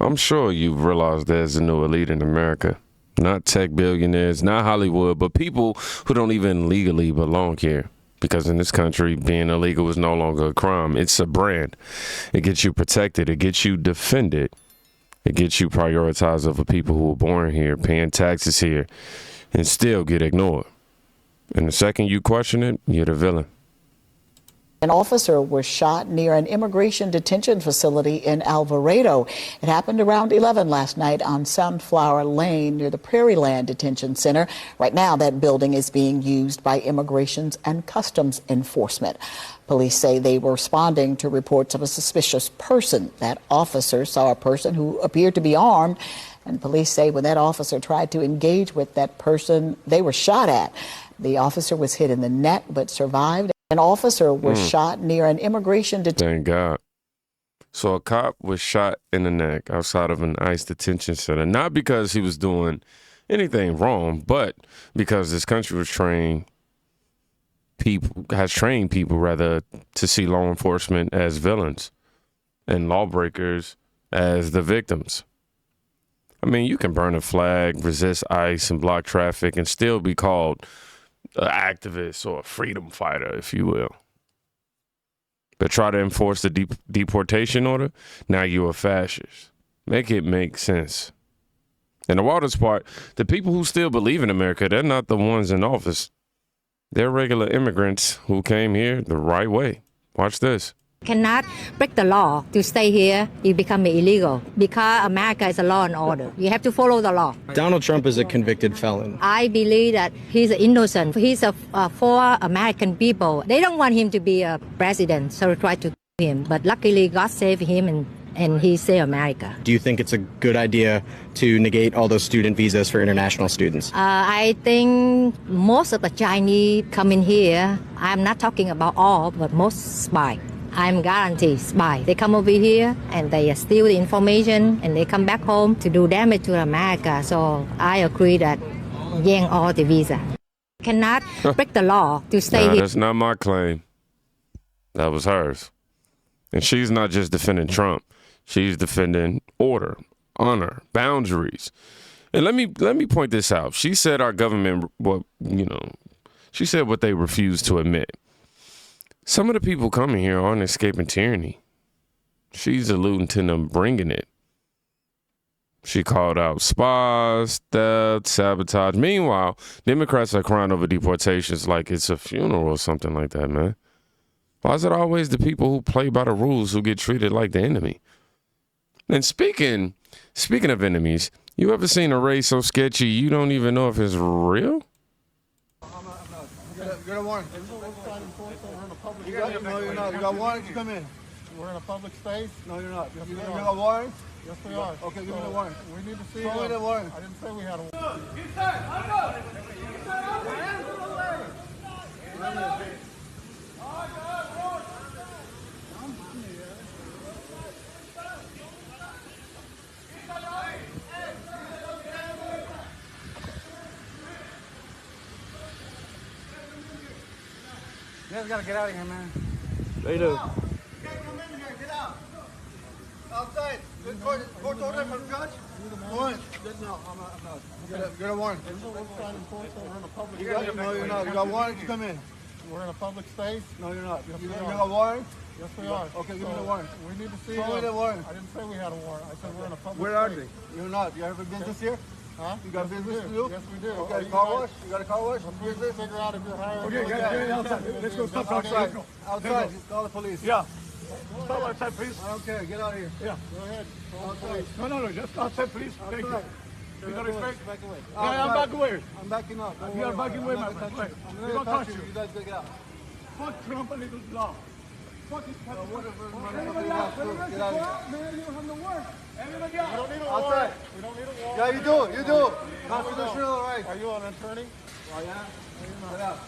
I'm sure you've realized there's a new elite in America. Not tech billionaires, not Hollywood, but people who don't even legally belong here. Because in this country, being illegal is no longer a crime. It's a brand. It gets you protected. It gets you defended. It gets you prioritized over people who were born here, paying taxes here, and still get ignored. And the second you question it, you're the villain. An officer was shot near an immigration detention facility in Alvarado. It happened around 11 last night on Sunflower Lane near the Prairieland Detention Center. Right now, that building is being used by Immigrations and Customs Enforcement. Police say they were responding to reports of a suspicious person. That officer saw a person who appeared to be armed, and police say when that officer tried to engage with that person, they were shot at. The officer was hit in the neck but survived. An officer was shot near an immigration detention. Thank God. So a cop was shot in the neck outside of an ICE detention center, not because he was doing anything wrong, but because this country has trained people to see law enforcement as villains and lawbreakers as the victims. I mean, you can burn a flag, resist ICE, and block traffic and still be called an activist or a freedom fighter, if you will. But try to enforce the deportation order, now you're a fascist. Make it make sense. And the wildest part, the people who still believe in America, they're not the ones in office. They're regular immigrants who came here the right way. Watch this. Cannot break the law to stay here. You become illegal because America is a law and order. You have to follow the law. Donald Trump is a convicted felon. I believe that he's innocent. He's for American people. They don't want him to be a president, so they try to kill him. But luckily, God saved him and he saved America. Do you think it's a good idea to negate all those student visas for international students? I think most of the Chinese coming here, I'm not talking about all, but most spy. I'm guaranteed spy. They come over here and they steal the information and they come back home to do damage to America. So I agree that yank all the visa. Cannot break the law to stay here. That's not my claim. That was hers. And she's not just defending Trump. She's defending order, honor, boundaries. And let me point this out. She said our government, she said what they refuse to admit. Some of the people coming here aren't escaping tyranny. She's alluding to them bringing it. She called out spies, theft, sabotage. Meanwhile, Democrats are crying over deportations like it's a funeral or something like that, man. Why is it always the people who play by the rules who get treated like the enemy? And speaking of enemies, you ever seen a race so sketchy you don't even know if it's real? You're a warrant. No, you're not. You got warrant to come in. We're in a public space? No, you're not. Yes, you we got are. a warrant? Yes, we are. Okay, give me the warrant. We need to see Show me the warrant. I didn't say we had a warrant. You guys gotta get out of here, man. They do. You can't come in here. Get out. Outside. Court order from judge. Warrant. No, I'm not. Get a warrant. We're in a public No, you're not. You got warrant to come in. We're in a public space? No, you're not. Yes, You we got are. a warrant? Yes, we are. Okay, give me the warrant. We need to see Show me the warrant. I didn't say we had a warrant. I said we're in a public Where are space. they? You're not. You have a business here? Huh? You got Yes, we business do. to do? Yes, we do. Okay, Are you car guys- wash? You got a car wash? Let's figure out if you're hiring. Okay, get outside. Let's go. Stop outside. Outside. Call the police. Yeah. Stop outside, please. I don't care. Get out of here. Yeah. Go ahead. Outside. No, just outside, please. Thank you. Outside. You don't respect? Back away. Yeah, I'm back away. I'm backing up. Don't You are worry backing about it. away, I'm my not friend. gonna touch you. I'm We not don't gonna touch touch you. you. You guys gotta get out. Fuck Trump and his law. Fuck his country. Whatever. Everybody Get out. out. Everybody Get out of here. out, man. You don't have no work. Everybody We don't out. need a Outside. warrant. We don't need a warrant. Yeah, you do. You do. No, we Constitutional don't. right. Are you an attorney? Oh, yeah? Get out.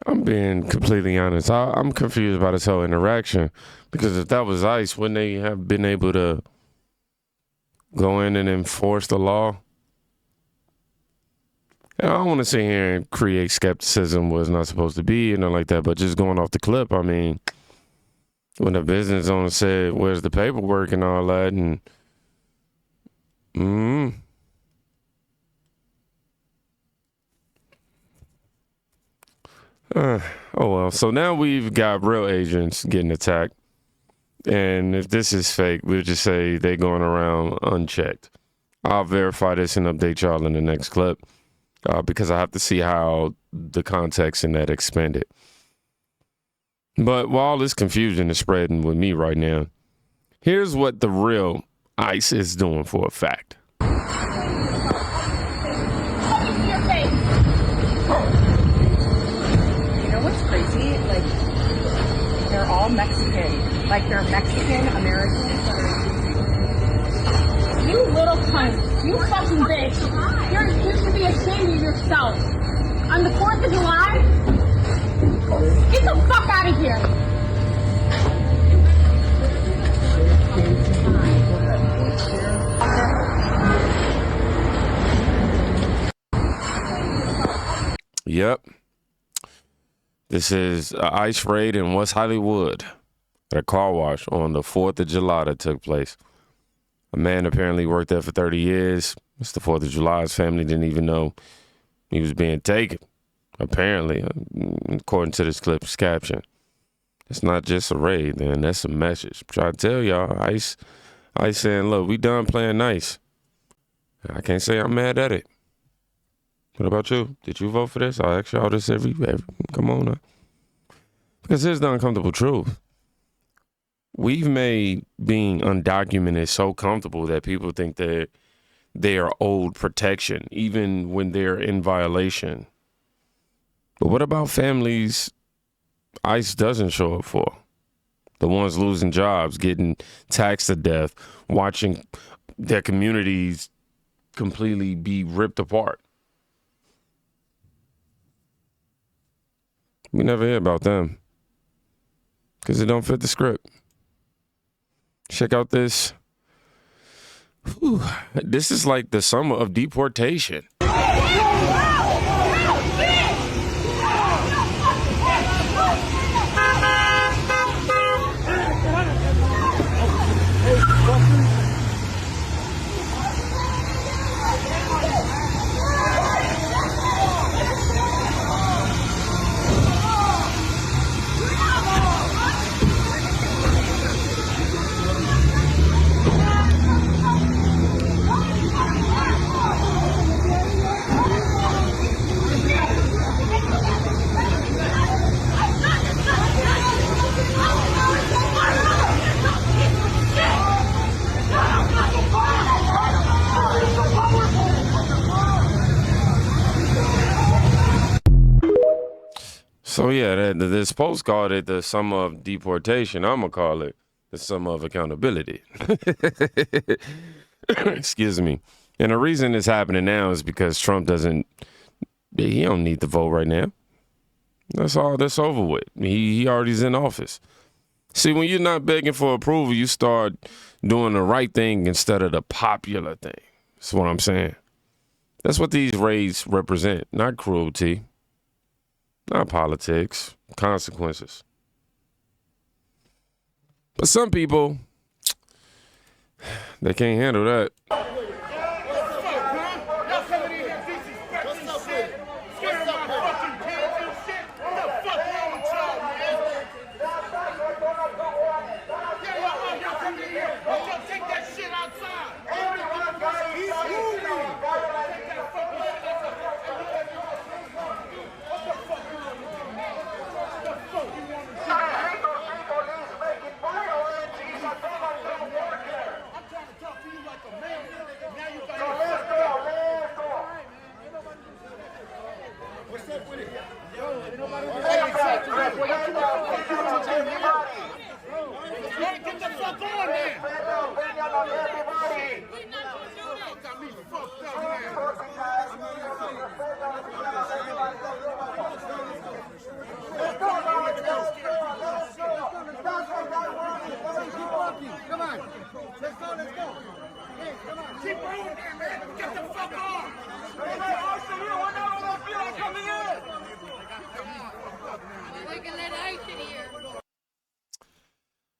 I'm being completely honest. I'm confused by this whole interaction because if that was ICE, wouldn't they have been able to go in and enforce the law I don't want to sit here and create skepticism where it's not supposed to be and nothing like that, but just going off the clip, I mean, when the business owner said, where's the paperwork and all that, and oh well. So now we've got real agents getting attacked. And if this is fake, we'll just say they're going around unchecked. I'll verify this and update y'all in the next clip because I have to see how the context in that expanded. But while this confusion is spreading with me right now, here's what the real ICE is doing for a fact. You know what's crazy? Like, they're all Mexican. Like, they're Mexican Americans. You little cunt. You fucking bitch. You should be ashamed of yourself. On the 4th of July? Get the fuck out of here. Yep. This is an ICE raid in West Hollywood at a car wash on the 4th of July that took place. A man apparently worked there for 30 years. It's the 4th of July. His family didn't even know he was being taken, apparently, according to this clip's caption. It's not just a raid, man. That's a message. I'm trying to tell y'all, ICE saying, look, we done playing nice. I can't say I'm mad at it. What about you? Did you vote for this? I ask y'all this every come on now. Because here's the uncomfortable truth. We've made being undocumented so comfortable that people think that they are owed protection, even when they're in violation. But what about families ICE doesn't show up for? The ones losing jobs, getting taxed to death, watching their communities completely be ripped apart. We never hear about them because it don't fit the script. Check out this. Whew. This is like the summer of deportation. So yeah, this post called it the summer of deportation. I'm gonna call it the summer of accountability. Excuse me. And the reason it's happening now is because Trump he don't need to vote right now. That's all. That's over with. He already's in office. See, when you're not begging for approval, you start doing the right thing instead of the popular thing. That's what I'm saying. That's what these raids represent, not cruelty. Not politics, consequences. But some people, they can't handle that. I'm trying to talk to you like a man.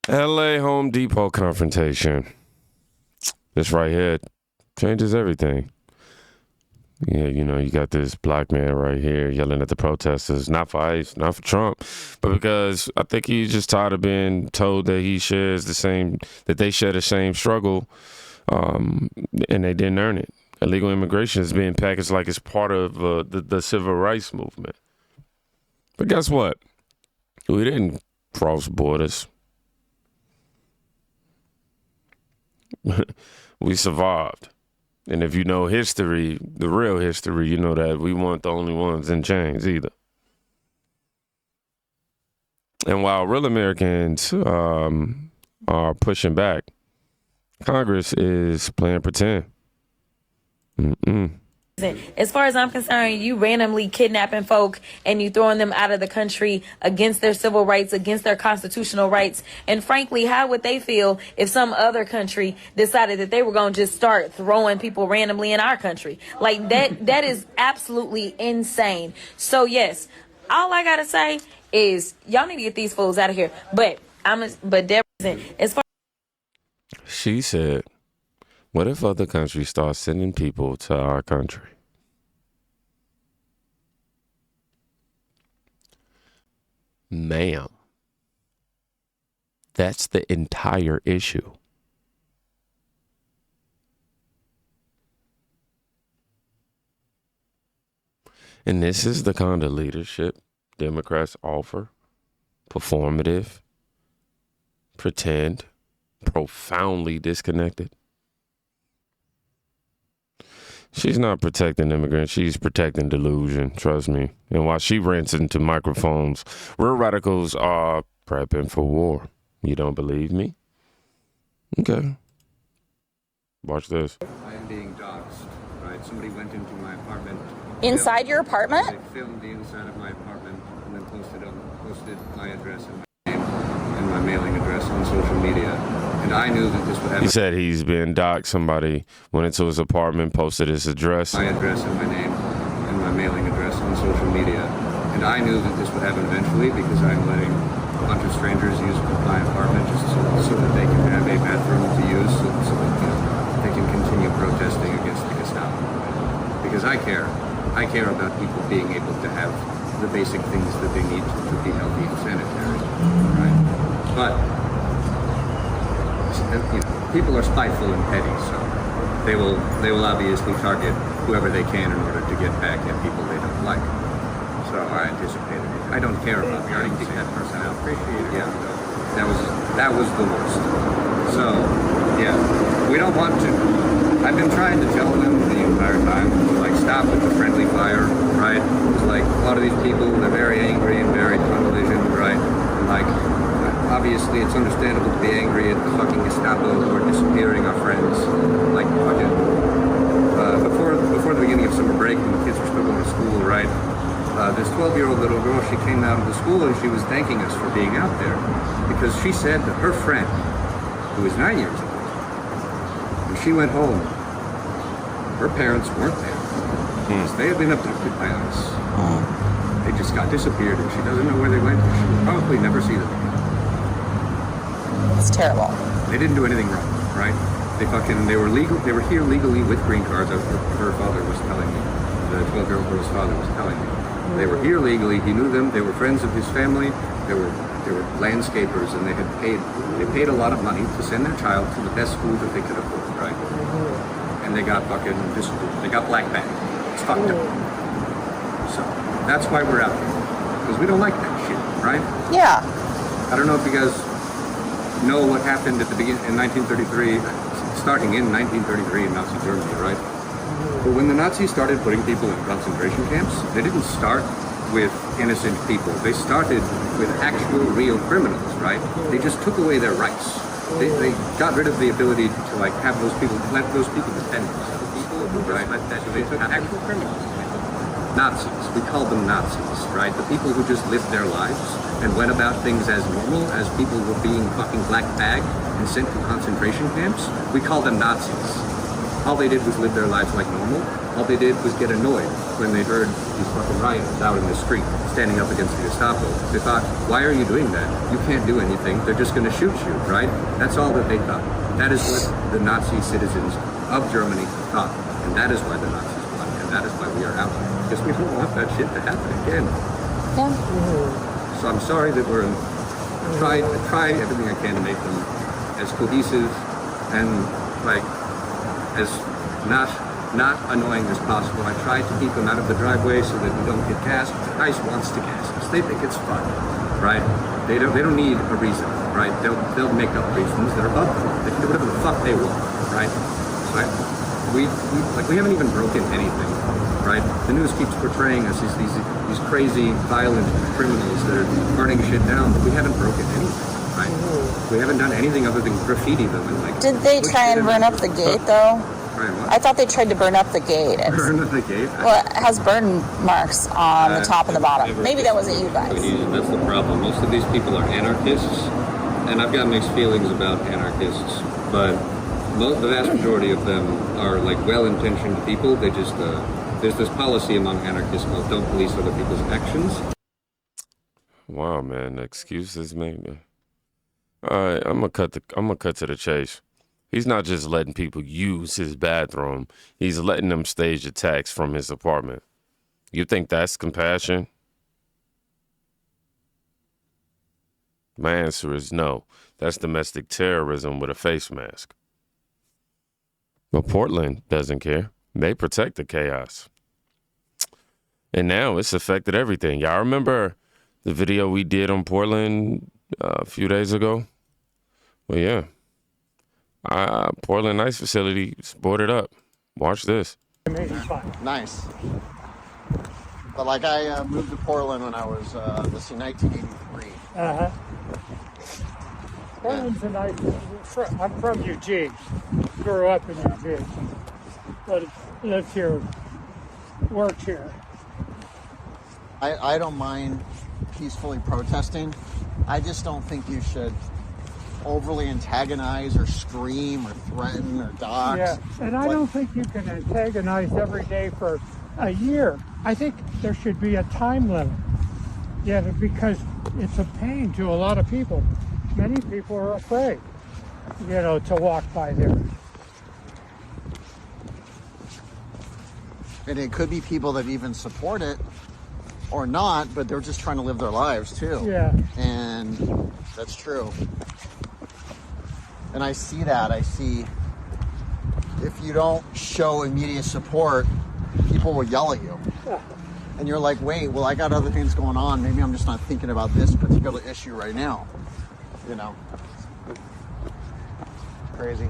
LA Home Depot confrontation. This right here changes everything. Yeah, you know, you got this black man right here yelling at the protesters, not for ICE, not for Trump, but because I think he's just tired of being told that he shares that they share the same struggle, and they didn't earn it. Illegal immigration is being packaged like it's part of the civil rights movement. But guess what? We didn't cross borders. We survived. And if you know history, the real history, you know that we weren't the only ones in chains either. And while real Americans are pushing back, Congress is playing pretend. As far as I'm concerned, you randomly kidnapping folk and you throwing them out of the country against their civil rights, against their constitutional rights. And frankly, how would they feel if some other country decided that they were going to just start throwing people randomly in our country? Like that is absolutely insane. So yes, all I got to say is y'all need to get these fools out of here. But Deborah, as far She said, what if other countries start sending people to our country? Ma'am, that's the entire issue. And this is the kind of leadership Democrats offer. Performative, pretend, profoundly disconnected. She's not protecting immigrants. She's protecting delusion. Trust me. And while she rants into microphones, real radicals are prepping for war. You don't believe me? Okay. Watch this. I am being doxxed, right? Somebody went into my apartment. Inside your apartment? They filmed the inside of my apartment and then posted my address and my name and my mailing address on social media. And I knew that this would happen. He said he's been doxxed. Somebody went into his apartment, posted his address. My address and my name and my mailing address on social media. And I knew that this would happen eventually because I'm letting a bunch of strangers use my apartment just so that they can have a bathroom to use so that they can continue protesting against the Cashapp. Because I care. I care about people being able to have the basic things that they need to be healthy and sanitary. Right? But people are spiteful and petty, so they will obviously target whoever they can in order to get back at people they don't like. So I anticipated it. I don't care about guarding that person. I appreciate it. Yeah, that was the worst. So yeah, we don't want to. I've been trying to tell them the entire time, like, stop with the friendly fire, right? It's like a lot of these people, they're very angry and very tunnel visioned, right? And like, obviously, it's understandable to be angry at the fucking Gestapo who are disappearing our friends. Like, fucking, before the beginning of summer break, when the kids were still going to school, right? This 12-year-old little girl, she came out of the school and she was thanking us for being out there because she said that her friend, who is 9 years old, when she went home, her parents weren't there because they had been abducted by us. They just got disappeared and she doesn't know where they went. She will probably never see them again. It's terrible. They didn't do anything wrong, right? They were legal. They were here legally with green cards, as her father was telling me. The 12-year-old girl's father was telling me. They were here legally. He knew them. They were friends of his family. They were landscapers, and they paid a lot of money to send their child to the best school that they could afford, right? And they got they got black bag. It's fucked up. So that's why we're out here, because we don't like that shit, right? Yeah. I don't know if you guys know what happened at the beginning in 1933, starting in 1933 in Nazi Germany, right? But when the Nazis started putting people in concentration camps, they didn't start with innocent people. They started with actual real criminals, right? They just took away their rights. They got rid of the ability to like have let those people defend themselves. Right? So they took actual criminals. Nazis. We call them Nazis, right? The people who just lived their lives and went about things as normal as people were being fucking black bagged and sent to concentration camps. We call them Nazis. All they did was live their lives like normal, All they did was get annoyed when they heard these fucking rioters out in the street standing up against the Gestapo. They thought, why are you doing that? You can't do anything. They're just going to shoot you, right? That's all that they thought. That is what the Nazi citizens of Germany thought. And that is why the Nazis won. And that is why we are out here. Because we don't want that shit to happen again. Yeah. So I'm sorry that I try everything I can to make them as cohesive and like as not annoying as possible. I try to keep them out of the driveway so that we don't get gassed. ICE wants to gas us. They think it's fun, right? They don't need a reason, right? They'll make up reasons that are above the law. They can do whatever the fuck they want, right? So we haven't even broken anything, right? The news keeps portraying us as these crazy, violent criminals that are burning shit down, but we haven't broken anything. Right. We haven't done anything other than graffiti them and like. Did they try and burn up the gate though? I thought they tried to burn up the gate. Burn up the gate? Well, it has burn marks on the top and the bottom. Maybe that wasn't you guys. That's the problem. Most of these people are anarchists, and I've got mixed feelings about anarchists, but the vast majority of them are like well-intentioned people. They just there's this policy among anarchists called "don't police other people's actions." Wow, man, excuses, man. All right, I'm gonna cut to the chase. He's not just letting people use his bathroom. He's letting them stage attacks from his apartment. You think that's compassion? My answer is no. That's domestic terrorism with a face mask. But Portland doesn't care. They protect the chaos. And now it's affected everything. Y'all remember the video we did on Portland a few days ago? Well, yeah. Portland ICE facility is boarded up. Watch this. Nice. But like I moved to Portland when I was, 1983. Uh-huh. Portland's a nice, I'm from Eugene. Grew up in Eugene. But lived here, worked here. I don't mind peacefully protesting. I just don't think you should overly antagonize or scream or threaten or dox. Yeah, and I don't think you can antagonize every day for a year. I think there should be a time limit. Yeah, because it's a pain to a lot of people. Many people are afraid, to walk by there. And it could be people that even support it or not, but they're just trying to live their lives too. Yeah. And that's true. And I see that. I see if you don't show immediate support, people will yell at you. Yeah. And you're like, wait, well, I got other things going on. Maybe I'm just not thinking about this particular issue right now. Crazy.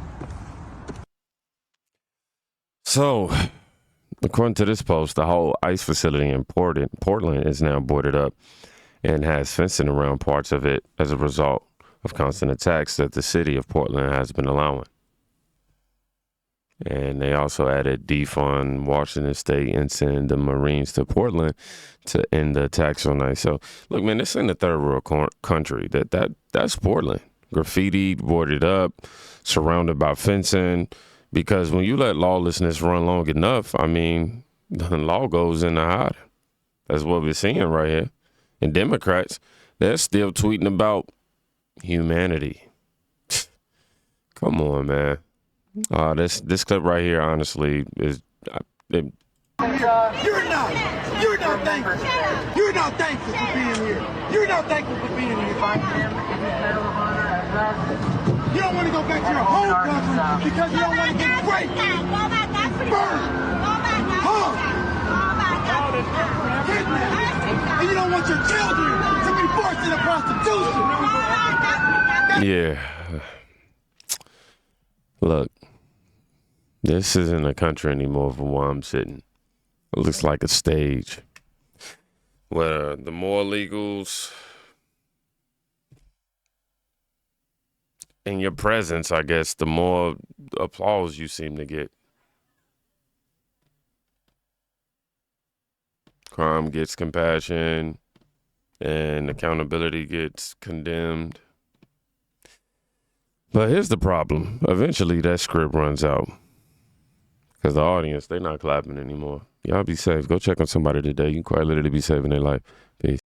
So, according to this post, the whole ICE facility in Portland is now boarded up and has fencing around parts of it as a result of constant attacks that the city of Portland has been allowing. And they also added defund Washington State and send the Marines to Portland to end the attacks on ICE. So, look, man, this ain't a third world country. That's Portland. Graffiti, boarded up, surrounded by fencing. Because when you let lawlessness run long enough, the law goes into hiding. That's what we're seeing right here. And Democrats, they're still tweeting about humanity. Come on, man. This clip right here, honestly, is. You're not thankful. You're not thankful for being here. You're not thankful for being here. You don't want to go back to your home country because you don't want to get raped, burned, hung, kidnapped, and you don't want your children to be forced into prostitution. Yeah. Look, this isn't a country anymore from where I'm sitting. It looks like a stage where the more illegals in your presence, I guess, the more applause you seem to get. Crime gets compassion and accountability gets condemned. But here's the problem. Eventually that script runs out. Because the audience, they not clapping anymore. Y'all be safe. Go check on somebody today. You quite literally be saving their life. Peace.